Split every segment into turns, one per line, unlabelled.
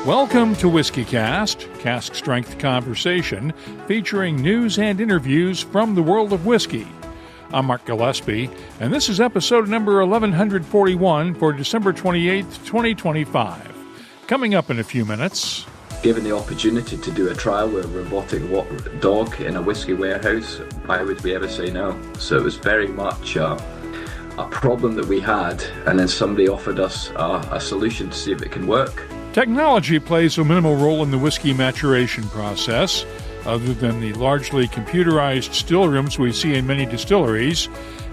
Welcome to WhiskyCast, cask strength conversation featuring news and interviews from the world of whiskey. I'm Mark Gillespie, and this is episode number 1141 for December 28th, 2025. Coming up in a few minutes.
Given the opportunity to do a trial with a robotic dog in a whiskey warehouse, why would we ever say no? So it was very much a problem that we had, and then somebody offered us a solution to see if it can work.
Technology plays a minimal role in the whiskey maturation process, other than the largely computerized still rooms we see in many distilleries,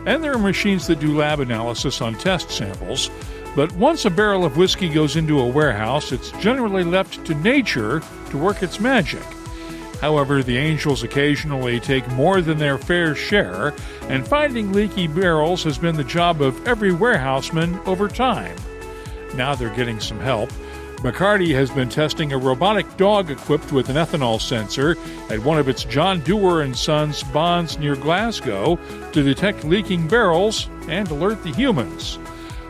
and there are machines that do lab analysis on test samples. But once a barrel of whiskey goes into a warehouse, it's generally left to nature to work its magic. However, the angels occasionally take more than their fair share, and finding leaky barrels has been the job of every warehouseman over time. Now they're getting some help. Bacardi has been testing a robotic dog equipped with an ethanol sensor at one of its John Dewar & Sons bonds near Glasgow to detect leaking barrels and alert the humans.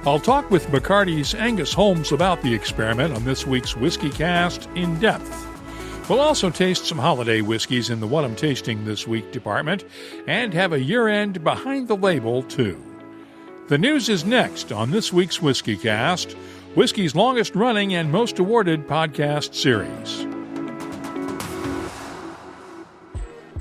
I'll talk with Bacardi's Angus Holmes about the experiment on this week's WhiskyCast In-Depth. We'll also taste some holiday whiskeys in the What I'm Tasting This Week department and have a year-end behind the label, too. The news is next on this week's WhiskyCast, whiskey's longest-running and most awarded podcast series.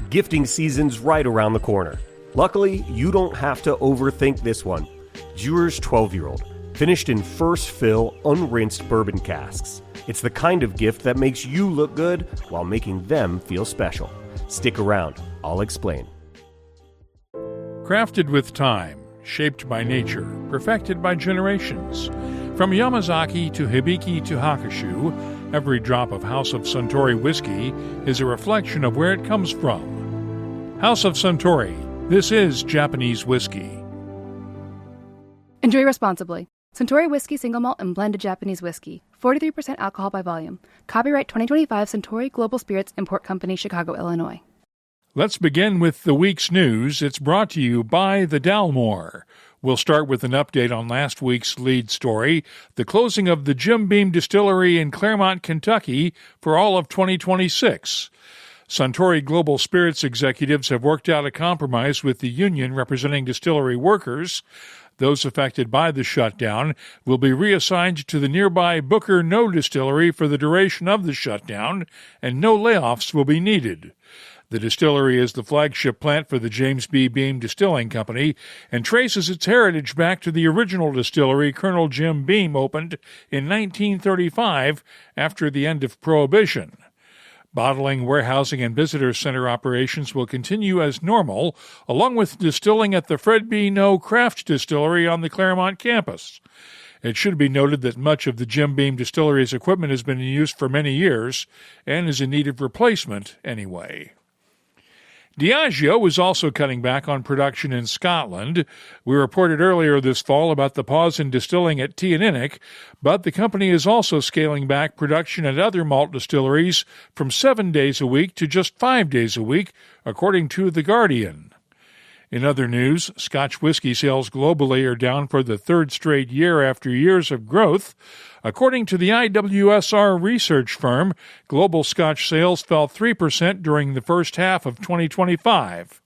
Gifting season's right around the corner. Luckily, you don't have to overthink this one. Dewar's 12-year-old, finished in first fill, unrinsed bourbon casks. It's the kind of gift that makes you look good while making them feel special. Stick around, I'll explain.
Crafted with time, shaped by nature, perfected by generations. From Yamazaki to Hibiki to Hakushu, every drop of House of Suntory whiskey is a reflection of where it comes from. House of Suntory, this is Japanese whiskey.
Enjoy responsibly. Suntory Whiskey Single Malt and Blended Japanese Whiskey. 43% alcohol by volume. Copyright 2025 Suntory Global Spirits Import Company, Chicago, Illinois.
Let's begin with the week's news. It's brought to you by the Dalmore. We'll start with an update on last week's lead story, the closing of the Jim Beam Distillery in Claremont, Kentucky for all of 2026. Suntory Global Spirits executives have worked out a compromise with the union representing distillery workers. Those affected by the shutdown will be reassigned to the nearby Booker No Distillery for the duration of the shutdown, and no layoffs will be needed. The distillery is the flagship plant for the James Beam Distilling Company and traces its heritage back to the original distillery Colonel Jim Beam opened in 1935 after the end of Prohibition. Bottling, warehousing, and visitor center operations will continue as normal, along with distilling at the Fred B. No Craft Distillery on the Claremont campus. It should be noted that much of the Jim Beam Distillery's equipment has been in use for many years and is in need of replacement anyway. Diageo is also cutting back on production in Scotland. We reported earlier this fall about the pause in distilling at Tianinic, but the company is also scaling back production at other malt distilleries from 7 days a week to just 5 days a week, according to The Guardian. In other news, Scotch whiskey sales globally are down for the third straight year after years of growth. According to the IWSR research firm, global Scotch sales fell 3% during the first half of 2025.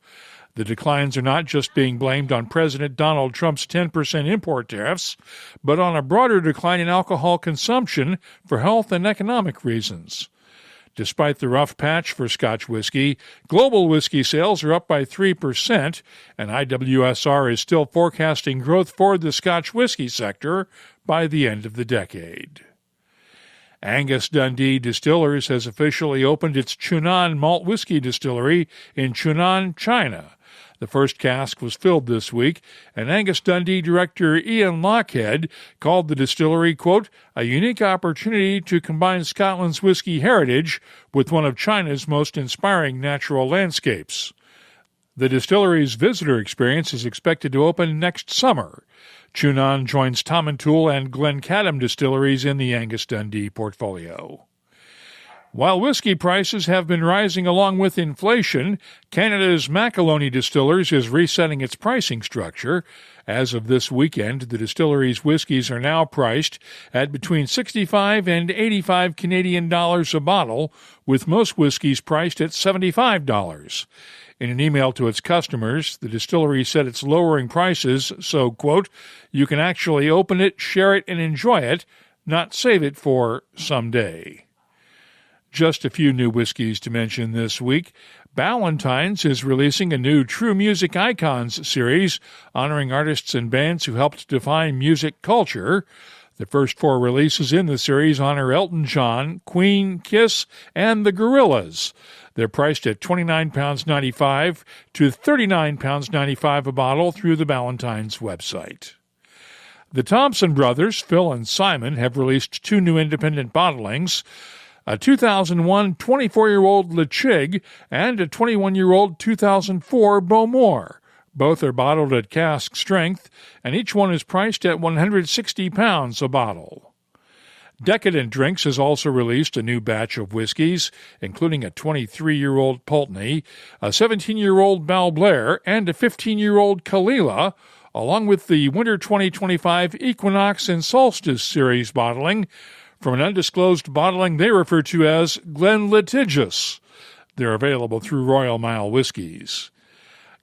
The declines are not just being blamed on President Donald Trump's 10% import tariffs, but on a broader decline in alcohol consumption for health and economic reasons. Despite the rough patch for Scotch whiskey, global whiskey sales are up by 3%, and IWSR is still forecasting growth for the Scotch whiskey sector by the end of the decade. Angus Dundee Distillers has officially opened its Chunan malt whiskey distillery in Chunan, China. The first cask was filled this week, and Angus Dundee director Ian Lockhead called the distillery, quote, a unique opportunity to combine Scotland's whiskey heritage with one of China's most inspiring natural landscapes. The distillery's visitor experience is expected to open next summer. Chunan joins Tomintoul and Glencadam distilleries in the Angus Dundee portfolio. While whiskey prices have been rising along with inflation, Canada's Macaroni Distillers is resetting its pricing structure. As of this weekend, the distillery's whiskeys are now priced at between 65 and 85 Canadian dollars a bottle, with most whiskeys priced at $75. In an email to its customers, the distillery said it's lowering prices so, quote, you can actually open it, share it, and enjoy it, not save it for someday. Just a few new whiskeys to mention this week. Ballantine's is releasing a new True Music Icons series honoring artists and bands who helped define music culture. The first 4 releases in the series honor Elton John, Queen, Kiss, and the Gorillaz. They're priced at £29.95 to £39.95 a bottle through the Ballantine's website. The Thompson brothers, Phil and Simon, have released 2 new independent bottlings, a 2001 24-year-old Lechig and a 21-year-old 2004 Bowmore. Both are bottled at cask strength, and each one is priced at £160 a bottle. Decadent Drinks has also released a new batch of whiskeys, including a 23-year-old Pulteney, a 17-year-old Balblair, and a 15-year-old Kalila, along with the Winter 2025 Equinox and Solstice series bottling, from an undisclosed bottling they refer to as Glenlitigious. They're available through Royal Mile Whiskies.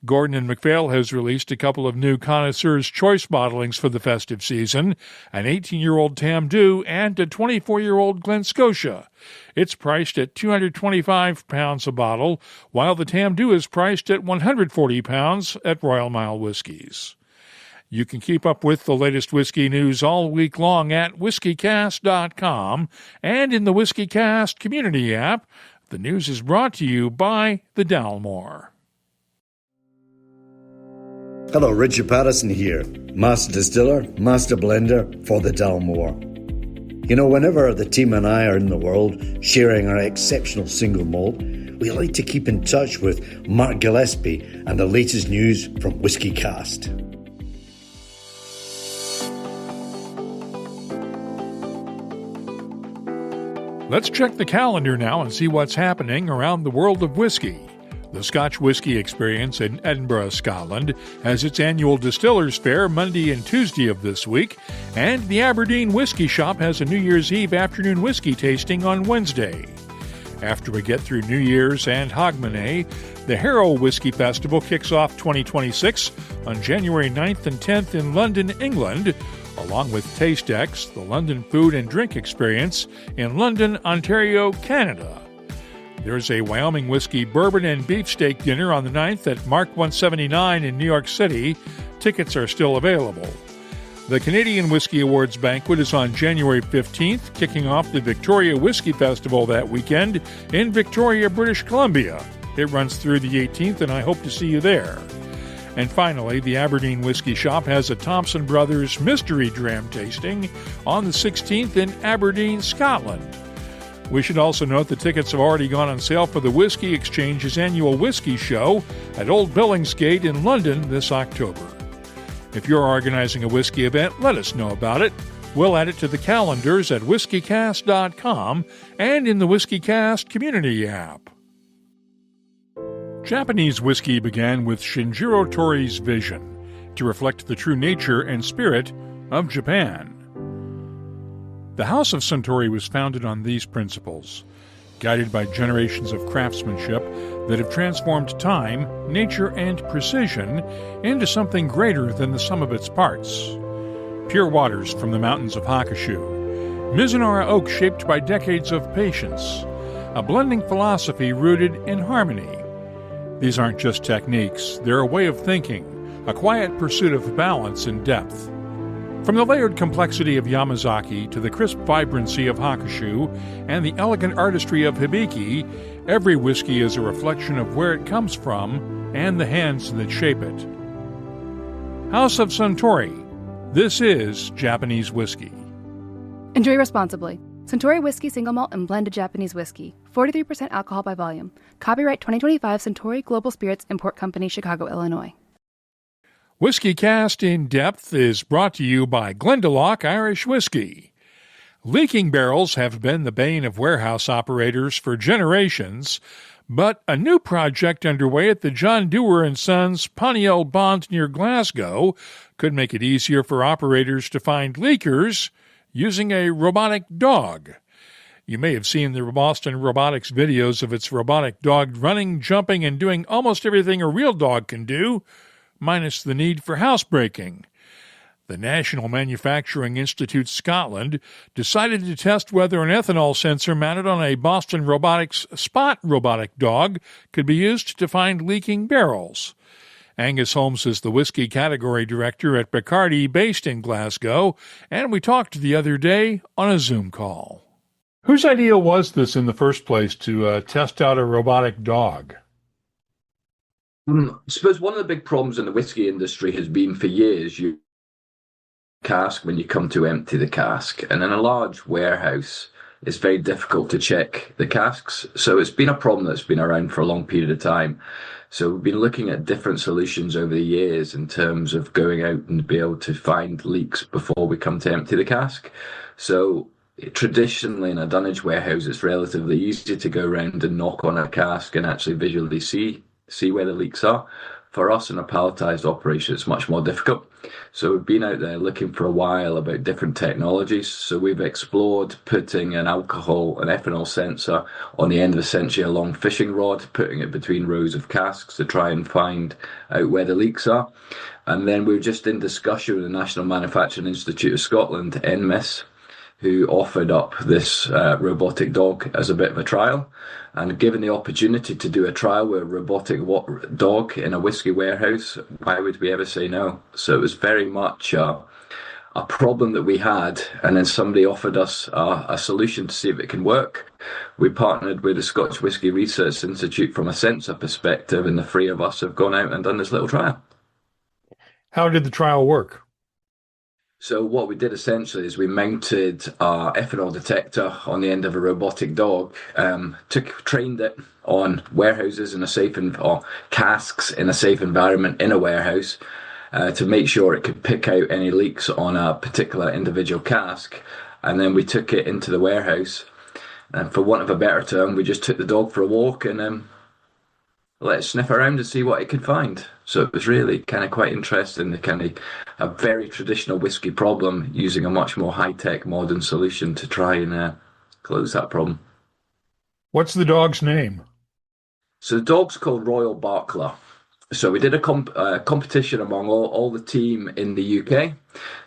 Gordon & MacPhail has released a couple of new Connoisseur's Choice bottlings for the festive season, an 18-year-old Tamdhu and a 24-year-old Glen Scotia. It's priced at £225 a bottle, while the Tamdhu is priced at £140 at Royal Mile Whiskies. You can keep up with the latest whiskey news all week long at WhiskyCast.com and in the WhiskyCast community app. The news is brought to you by the Dalmore.
Hello, Richard Patterson here, Master Distiller, Master Blender for the Dalmore. You know, whenever the team and I are in the world sharing our exceptional single malt, we like to keep in touch with Mark Gillespie and the latest news from WhiskyCast.
Let's check the calendar now and see what's happening around the world of whiskey. The Scotch Whisky Experience in Edinburgh, Scotland, has its annual Distillers Fair Monday and Tuesday of this week, and the Aberdeen Whisky Shop has a New Year's Eve afternoon whiskey tasting on Wednesday. After we get through New Year's and Hogmanay, the Harrow Whisky Festival kicks off 2026 on January 9th and 10th in London, England, along with TasteX, the London Food and Drink Experience in London, Ontario, Canada. There's a Wyoming Whiskey Bourbon and Beefsteak dinner on the 9th at Mark 179 in New York City. Tickets are still available. The Canadian Whiskey Awards banquet is on January 15th, kicking off the Victoria Whiskey Festival that weekend in Victoria, British Columbia. It runs through the 18th, and I hope to see you there. And finally, the Aberdeen Whisky Shop has a Thompson Brothers Mystery Dram tasting on the 16th in Aberdeen, Scotland. We should also note that tickets have already gone on sale for the Whiskey Exchange's annual whiskey show at Old Billingsgate in London this October. If you're organizing a whiskey event, let us know about it. We'll add it to the calendars at WhiskyCast.com and in the WhiskyCast community app. Japanese whiskey began with Shinjiro Tori's vision to reflect the true nature and spirit of Japan. The House of Suntory was founded on these principles, guided by generations of craftsmanship that have transformed time, nature, and precision into something greater than the sum of its parts. Pure waters from the mountains of Hakushu, Mizunara oak shaped by decades of patience, a blending philosophy rooted in harmony. These aren't just techniques, they're a way of thinking, a quiet pursuit of balance and depth. From the layered complexity of Yamazaki to the crisp vibrancy of Hakushu and the elegant artistry of Hibiki, every whiskey is a reflection of where it comes from and the hands that shape it. House of Suntory. This is Japanese whiskey.
Enjoy responsibly. Suntory Whiskey Single Malt and Blended Japanese Whiskey. 43% alcohol by volume. Copyright 2025 Suntory Global Spirits Import Company, Chicago, Illinois.
WhiskyCast In-Depth is brought to you by Glendalough Irish Whiskey. Leaking barrels have been the bane of warehouse operators for generations, but a new project underway at the John Dewar and Sons Poniel Bond near Glasgow could make it easier for operators to find leakers using a robotic dog. You may have seen the Boston Robotics videos of its robotic dog running, jumping, and doing almost everything a real dog can do, minus the need for housebreaking. The National Manufacturing Institute Scotland decided to test whether an ethanol sensor mounted on a Boston Robotics Spot robotic dog could be used to find leaking barrels. Angus Holmes is the whiskey category director at Bacardi, based in Glasgow, and we talked the other day on a Zoom call. Whose idea was this in the first place to test out a robotic dog?
I suppose one of the big problems in the whiskey industry has been for years cask when you come to empty the cask, and in a large warehouse it's very difficult to check the casks, so it's been a problem that's been around for a long period of time. So we've been looking at different solutions over the years in terms of going out and be able to find leaks before we come to empty the cask. So traditionally in a dunnage warehouse it's relatively easy to go around and knock on a cask and actually visually see where the leaks are. For us in a palletized operation, it's much more difficult. So we've been out there looking for a while about different technologies. So we've explored putting an ethanol sensor on the end of essentially a long fishing rod, putting it between rows of casks to try and find out where the leaks are. And then we were just in discussion with the National Manufacturing Institute of Scotland, NMIS, who offered up this robotic dog as a bit of a trial. And given the opportunity to do a trial with a robotic dog in a whiskey warehouse, why would we ever say no? So it was very much a problem that we had, and then somebody offered us a solution to see if it can work. We partnered with the Scotch Whisky Research Institute from a sensor perspective, and the three of us have gone out and done this little trial.
How did the trial work?
So what we did essentially is we mounted our ethanol detector on the end of a robotic dog, trained it on warehouses in a safe or casks in a safe environment in a warehouse to make sure it could pick out any leaks on a particular individual cask. And then we took it into the warehouse, and for want of a better term, we just took the dog for a walk and let it sniff around and see what it could find. So it was really kind of quite interesting, a very traditional whiskey problem using a much more high-tech modern solution to try and close that problem.
What's the dog's name?
So the dog's called Royal Barkla. So we did a competition among all the team in the UK.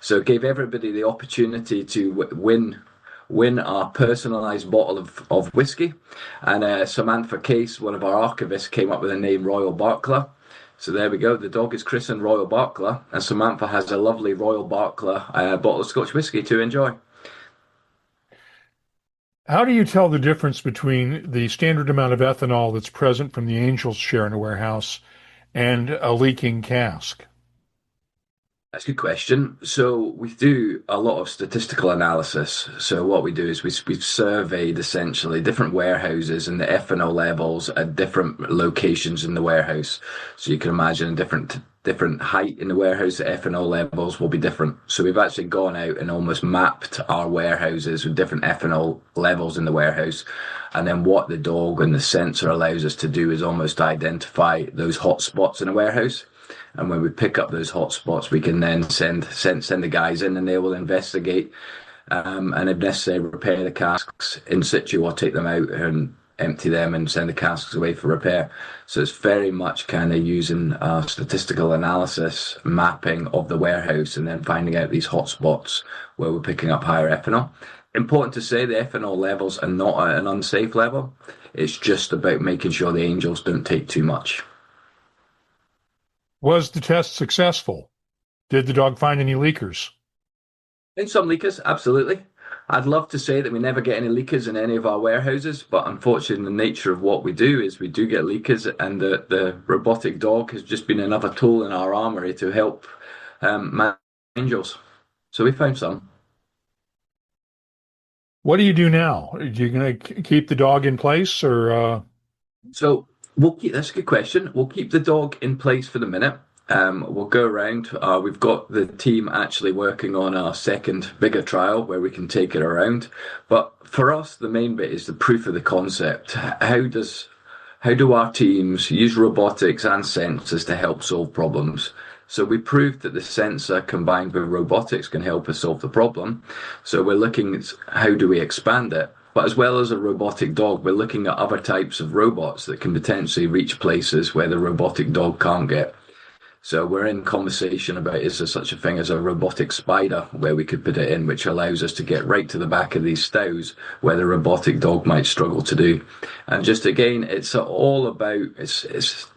So it gave everybody the opportunity to win our personalised bottle of whiskey. And Samantha Case, one of our archivists, came up with the name Royal Barkla. So there we go. The dog is christened Royal Barkla, and Samantha has a lovely Royal Barkla bottle of Scotch whisky to enjoy.
How do you tell the difference between the standard amount of ethanol that's present from the Angel's share in a warehouse and a leaking cask?
That's a good question. So we do a lot of statistical analysis. So what we do is we've surveyed essentially different warehouses and the ethanol levels at different locations in the warehouse. So you can imagine a different height in the warehouse, the ethanol levels will be different. So we've actually gone out and almost mapped our warehouses with different ethanol levels in the warehouse. And then what the dog and the sensor allows us to do is almost identify those hot spots in a warehouse. And when we pick up those hot spots, we can then send the guys in, and they will investigate and if necessary repair the casks in situ or take them out and empty them and send the casks away for repair. So it's very much kind of using statistical analysis, mapping of the warehouse, and then finding out these hot spots where we're picking up higher ethanol. Important to say, the ethanol levels are not at an unsafe level. It's just about making sure the Angels don't take too much.
Was the test successful? Did the dog find any leakers?
In some leakers, absolutely. I'd love to say that we never get any leakers in any of our warehouses, but unfortunately the nature of what we do is we do get leakers, and the robotic dog has just been another tool in our armory to help manage Angels. So we found some.
What do you do now? Are you going to keep the dog in place, or?
So that's a good question. We'll keep the dog in place for the minute. We'll go around. We've got the team actually working on our second bigger trial where we can take it around. But for us, the main bit is the proof of the concept. How do our teams use robotics and sensors to help solve problems? So we proved that the sensor combined with robotics can help us solve the problem. So we're looking at how do we expand it. But as well as a robotic dog, we're looking at other types of robots that can potentially reach places where the robotic dog can't get. So we're in conversation about, is there such a thing as a robotic spider where we could put it in, which allows us to get right to the back of these stows where the robotic dog might struggle to do. And just again, it's all about, it's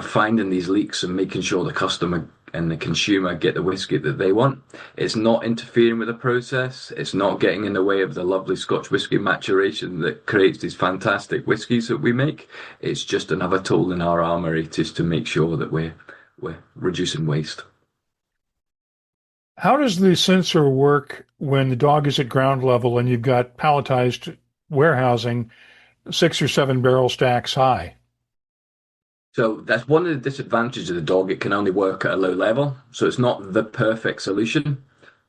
finding these leaks and making sure the customer and the consumer get the whiskey that they want. It's not interfering with the process. It's not getting in the way of the lovely Scotch whisky maturation that creates these fantastic whiskies that we make. It's just another tool in our armory just to make sure that we're reducing waste.
How does the sensor work when the dog is at ground level and you've got palletized warehousing 6 or 7 barrel stacks high?
So that's one of the disadvantages of the dog. It can only work at a low level. So it's not the perfect solution,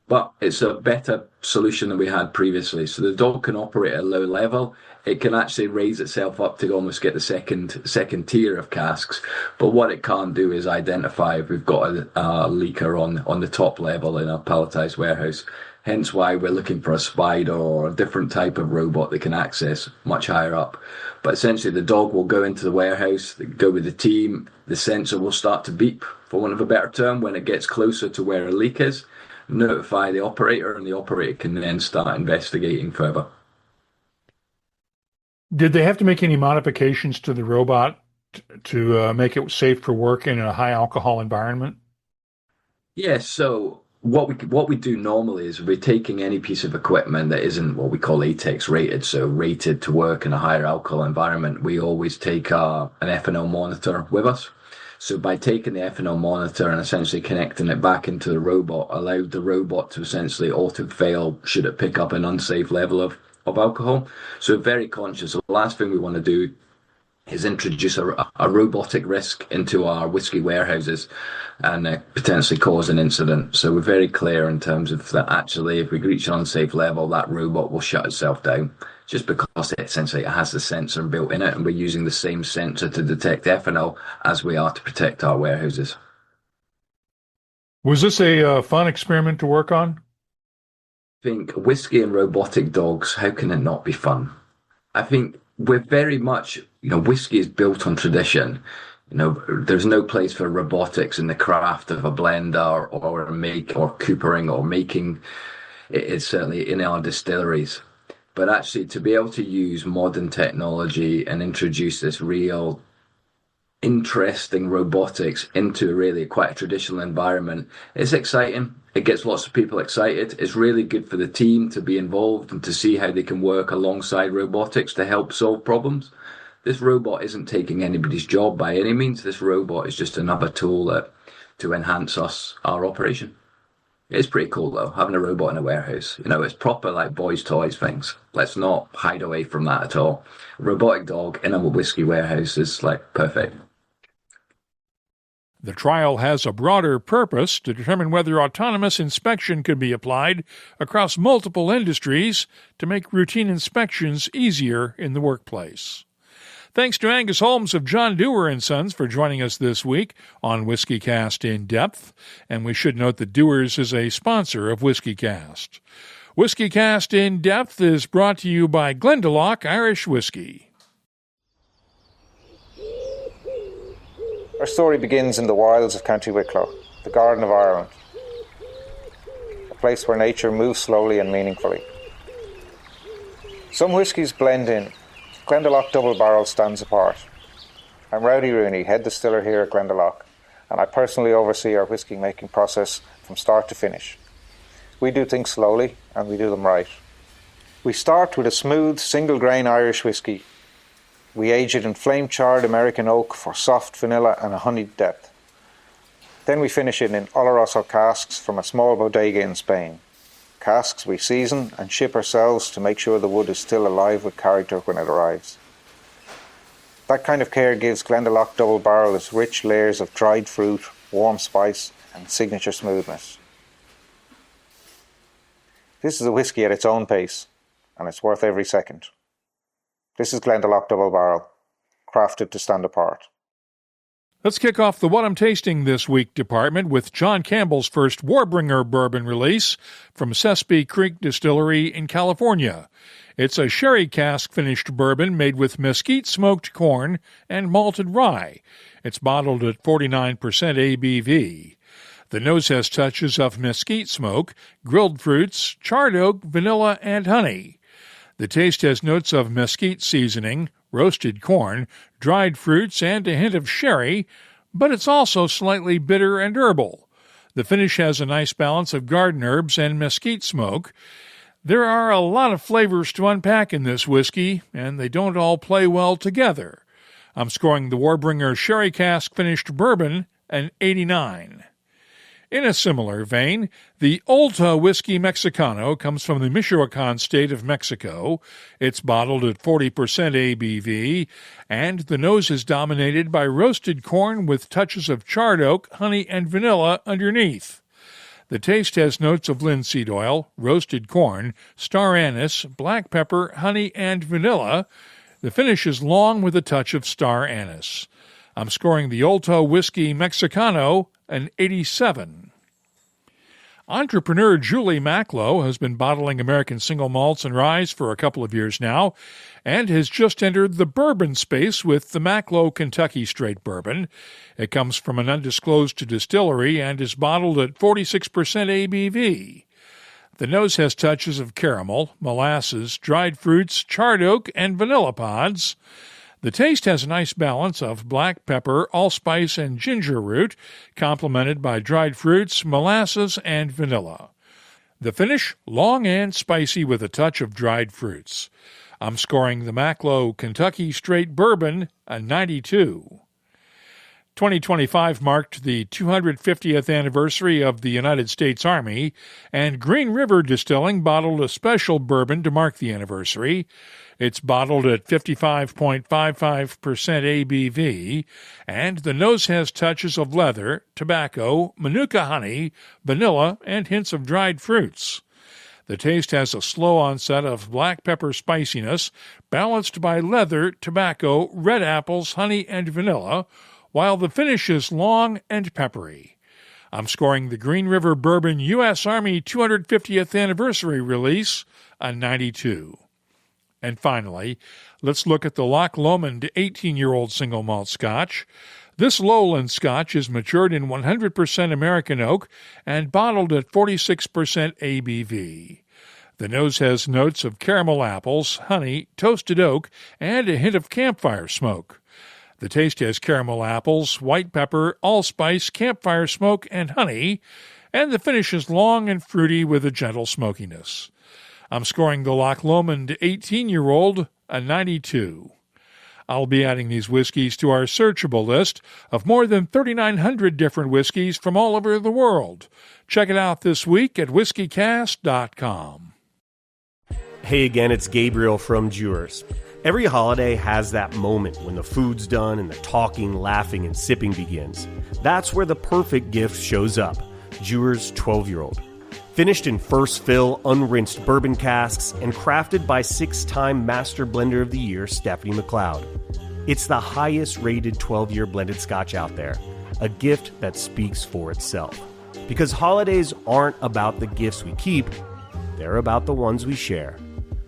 but it's a better solution than we had previously. So the dog can operate at a low level. It can actually raise itself up to almost get the second tier of casks. But what it can't do is identify if we've got a leaker on the top level in a palletized warehouse. Hence why we're looking for a spider or a different type of robot that can access much higher up. But essentially the dog will go into the warehouse, go with the team. The sensor will start to beep, for want of a better term, when it gets closer to where a leak is, notify the operator, and the operator can then start investigating further.
Did they have to make any modifications to the robot to make it safe for work in a high alcohol environment?
Yes. So what we do normally is we're taking any piece of equipment that isn't what we call ATEX rated, so rated to work in a higher alcohol environment. We always take an ethanol monitor with us. So by taking the ethanol monitor and essentially connecting it back into the robot, allowed the robot to essentially auto-fail should it pick up an unsafe level of alcohol. So very conscious. The last thing we want to do is introduce a robotic risk into our whiskey warehouses and potentially cause an incident. So we're very clear in terms of that actually if we reach an unsafe level, that robot will shut itself down just because it has the sensor built in it, and we're using the same sensor to detect ethanol as we are to protect our warehouses.
Was this a fun experiment to work on?
I think whiskey and robotic dogs, how can it not be fun? I think we're very much, whiskey is built on tradition. There's no place for robotics in the craft of a blender or coopering or making. It's certainly in our distilleries. But actually to be able to use modern technology and introduce this real interesting robotics into really quite a traditional environment, it's exciting. It gets lots of people excited. It's really good for the team to be involved and to see how they can work alongside robotics to help solve problems. This robot isn't taking anybody's job by any means. This robot is just another tool to enhance our operation. It's pretty cool though, having a robot in a warehouse. It's proper like boys' toys things. Let's not hide away from that at all. A robotic dog in a whiskey warehouse is like perfect.
The trial has a broader purpose to determine whether autonomous inspection can be applied across multiple industries to make routine inspections easier in the workplace. Thanks to Angus Holmes of John Dewar & Sons for joining us this week on WhiskyCast In-Depth, and we should note that Dewar's is a sponsor of WhiskyCast. WhiskyCast In-Depth is brought to you by Glendalough Irish Whiskey.
Our story begins in the wilds of County Wicklow, the Garden of Ireland, a place where nature moves slowly and meaningfully. Some whiskies blend in. Glendalough Double Barrel stands apart. I'm Rowdy Rooney, head distiller here at Glendalough, and I personally oversee our whiskey making process from start to finish. We do things slowly, and we do them right. We start with a smooth, single-grain Irish whiskey. We age it in flame-charred American oak for soft vanilla and a honeyed depth. Then we finish it in Oloroso casks from a small bodega in Spain. Casks we season and ship ourselves to make sure the wood is still alive with character when it arrives. That kind of care gives Glendalough Double Barrel its rich layers of dried fruit, warm spice, and signature smoothness. This is a whisky at its own pace, and it's worth every second. This is Glendalough Double Barrel, crafted to stand apart.
Let's kick off the What I'm Tasting This Week department with John Campbell's first Warbringer bourbon release from Sespe Creek Distillery in California. It's a sherry cask-finished bourbon made with mesquite-smoked corn and malted rye. It's bottled at 49% ABV. The nose has touches of mesquite smoke, grilled fruits, charred oak, vanilla, and honey. The taste has notes of mesquite seasoning, roasted corn, dried fruits, and a hint of sherry, but it's also slightly bitter and herbal. The finish has a nice balance of garden herbs and mesquite smoke. There are a lot of flavors to unpack in this whiskey, and they don't all play well together. I'm scoring the Warbringer Sherry Cask Finished Bourbon an 89. In a similar vein, the Olta Whiskey Mexicano comes from the Michoacan state of Mexico. It's bottled at 40% ABV, and the nose is dominated by roasted corn with touches of charred oak, honey, and vanilla underneath. The taste has notes of linseed oil, roasted corn, star anise, black pepper, honey, and vanilla. The finish is long with a touch of star anise. I'm scoring the Olta Whiskey Mexicano an 87. Entrepreneur Julie Macklow has been bottling American single malts and ryes for a couple of years now and has just entered the bourbon space with the Macklow Kentucky Straight Bourbon. It comes from an undisclosed distillery and is bottled at 46% ABV. The nose has touches of caramel, molasses, dried fruits, charred oak, and vanilla pods. The taste has a nice balance of black pepper, allspice, and ginger root, complemented by dried fruits, molasses, and vanilla. The finish, long and spicy with a touch of dried fruits. I'm scoring the Macklow Kentucky Straight Bourbon a 92. 2025 marked the 250th anniversary of the United States Army, and Green River Distilling bottled a special bourbon to mark the anniversary. It's bottled at 55.55% ABV, and the nose has touches of leather, tobacco, manuka honey, vanilla, and hints of dried fruits. The taste has a slow onset of black pepper spiciness, balanced by leather, tobacco, red apples, honey, and vanilla, while the finish is long and peppery. I'm scoring the Green River Bourbon U.S. Army 250th Anniversary release a 92. And finally, let's look at the Loch Lomond 18-year-old single malt Scotch. This lowland Scotch is matured in 100% American oak and bottled at 46% ABV. The nose has notes of caramel apples, honey, toasted oak, and a hint of campfire smoke. The taste has caramel apples, white pepper, allspice, campfire smoke, and honey, and the finish is long and fruity with a gentle smokiness. I'm scoring the Loch Lomond 18-year-old a 92. I'll be adding these whiskeys to our searchable list of more than 3,900 different whiskeys from all over the world. Check it out this week at WhiskyCast.com.
Hey again, it's Gabriel from Dewar's. Every holiday has that moment when the food's done and the talking, laughing, and sipping begins. That's where the perfect gift shows up. Dewar's 12-year-old. Finished in first fill, unrinsed bourbon casks, and crafted by 6-time Master Blender of the Year, Stephanie McLeod. It's the highest rated 12-year blended Scotch out there. A gift that speaks for itself. Because holidays aren't about the gifts we keep, they're about the ones we share.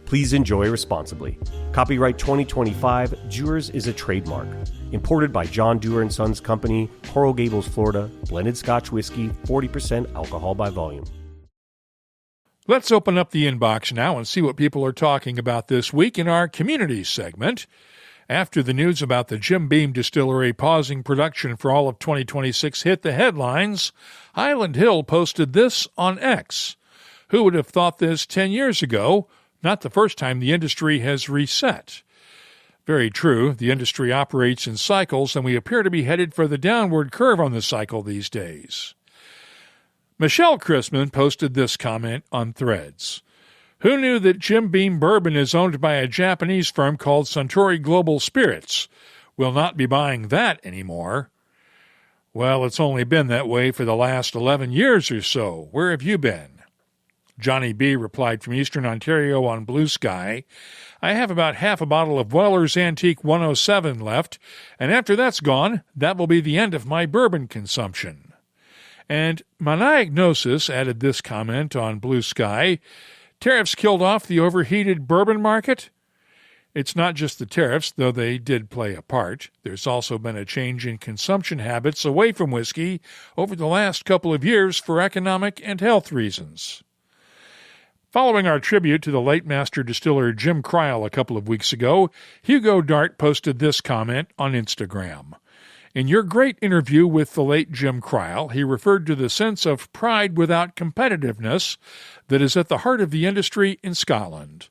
Please enjoy responsibly. Copyright 2025, Dewar's is a trademark. Imported by John Dewar & Sons Company, Coral Gables, Florida. Blended Scotch whiskey, 40% alcohol by volume.
Let's open up the inbox now and see what people are talking about this week in our community segment. After the news about the Jim Beam Distillery pausing production for all of 2026 hit the headlines, Highland Hill posted this on X. Who would have thought this 10 years ago? Not the first time the industry has reset. Very true, the industry operates in cycles, and we appear to be headed for the downward curve on the cycle these days. Michelle Chrisman posted this comment on Threads. Who knew that Jim Beam Bourbon is owned by a Japanese firm called Suntory Global Spirits? Will not be buying that anymore. Well, it's only been that way for the last 11 years or so. Where have you been? Johnny B. replied from Eastern Ontario on Blue Sky, I have about half a bottle of Weller's Antique 107 left, and after that's gone, that will be the end of my bourbon consumption. And Maniagnosis added this comment on Blue Sky, tariffs killed off the overheated bourbon market? It's not just the tariffs, though they did play a part. There's also been a change in consumption habits away from whiskey over the last couple of years for economic and health reasons. Following our tribute to the late master distiller Jim Cryle a couple of weeks ago, Hugo Dart posted this comment on Instagram. In your great interview with the late Jim Cryle, he referred to the sense of pride without competitiveness that is at the heart of the industry in Scotland.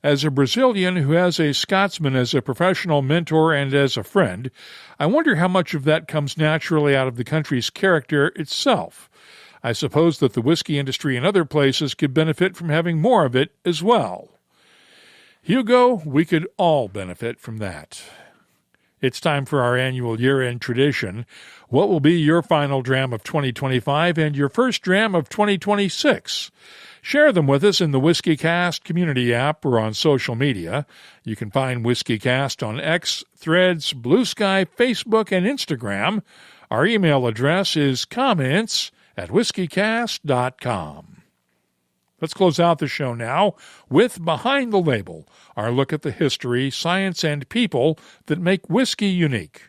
As a Brazilian who has a Scotsman as a professional mentor and as a friend, I wonder how much of that comes naturally out of the country's character itself. I suppose that the whiskey industry in other places could benefit from having more of it as well. Hugo, we could all benefit from that. It's time for our annual year-end tradition. What will be your final dram of 2025 and your first dram of 2026? Share them with us in the WhiskyCast community app or on social media. You can find WhiskyCast on X, Threads, Blue Sky, Facebook, and Instagram. Our email address is comments@whiskycast.com. Let's close out the show now with Behind the Label, our look at the history, science, and people that make whiskey unique.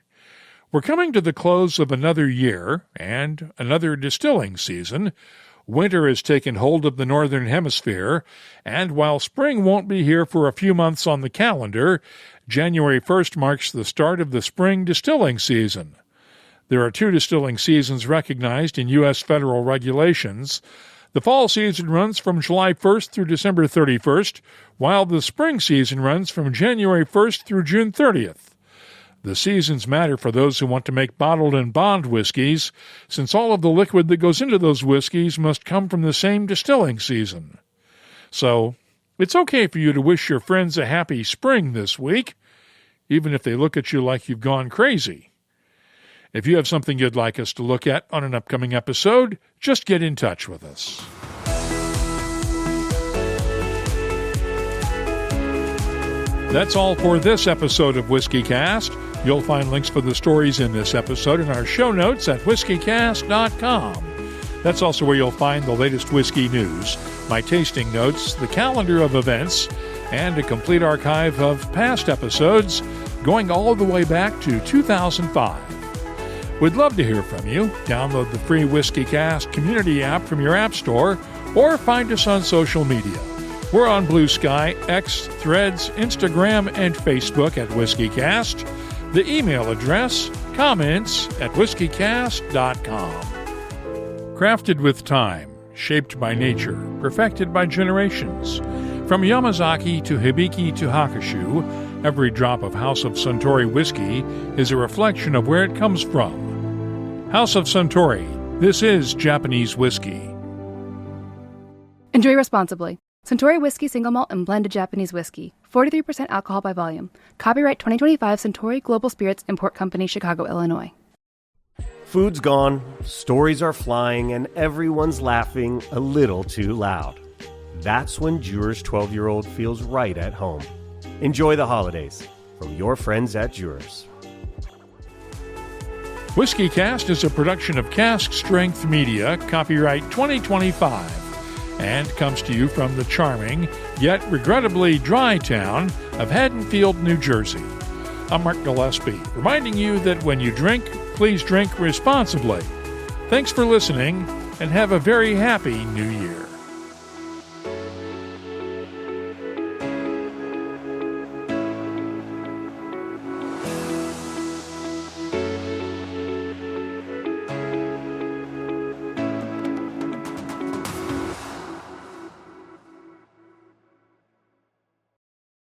We're coming to the close of another year and another distilling season. Winter has taken hold of the Northern Hemisphere, and while spring won't be here for a few months on the calendar, January 1st marks the start of the spring distilling season. There are 2 distilling seasons recognized in U.S. federal regulations. The fall season runs from July 1st through December 31st, while the spring season runs from January 1st through June 30th. The seasons matter for those who want to make bottled and bond whiskeys, since all of the liquid that goes into those whiskeys must come from the same distilling season. So, it's okay for you to wish your friends a happy spring this week, even if they look at you like you've gone crazy. If you have something you'd like us to look at on an upcoming episode, just get in touch with us. That's all for this episode of WhiskyCast. You'll find links for the stories in this episode in our show notes at whiskycast.com. That's also where you'll find the latest whiskey news, my tasting notes, the calendar of events, and a complete archive of past episodes going all the way back to 2005. We'd love to hear from you. Download the free WhiskyCast community app from your app store or find us on social media. We're on Blue Sky, X, Threads, Instagram, and Facebook at WhiskyCast. The email address, comments@whiskycast.com. Crafted with time, shaped by nature, perfected by generations. From Yamazaki to Hibiki to Hakushu, every drop of House of Suntory whiskey is a reflection of where it comes from. House of Suntory, this is Japanese whiskey.
Enjoy responsibly. Suntory Whiskey Single Malt and Blended Japanese Whiskey. 43% alcohol by volume. Copyright 2025 Suntory Global Spirits Import Company, Chicago, Illinois.
Food's gone, stories are flying, and everyone's laughing a little too loud. That's when Dewar's 12-year-old feels right at home. Enjoy the holidays from your friends at Dewar's.
WhiskyCast is a production of Cask Strength Media, copyright 2025, and comes to you from the charming, yet regrettably dry town of Haddonfield, New Jersey. I'm Mark Gillespie, reminding you that when you drink, please drink responsibly. Thanks for listening, and have a very happy New Year.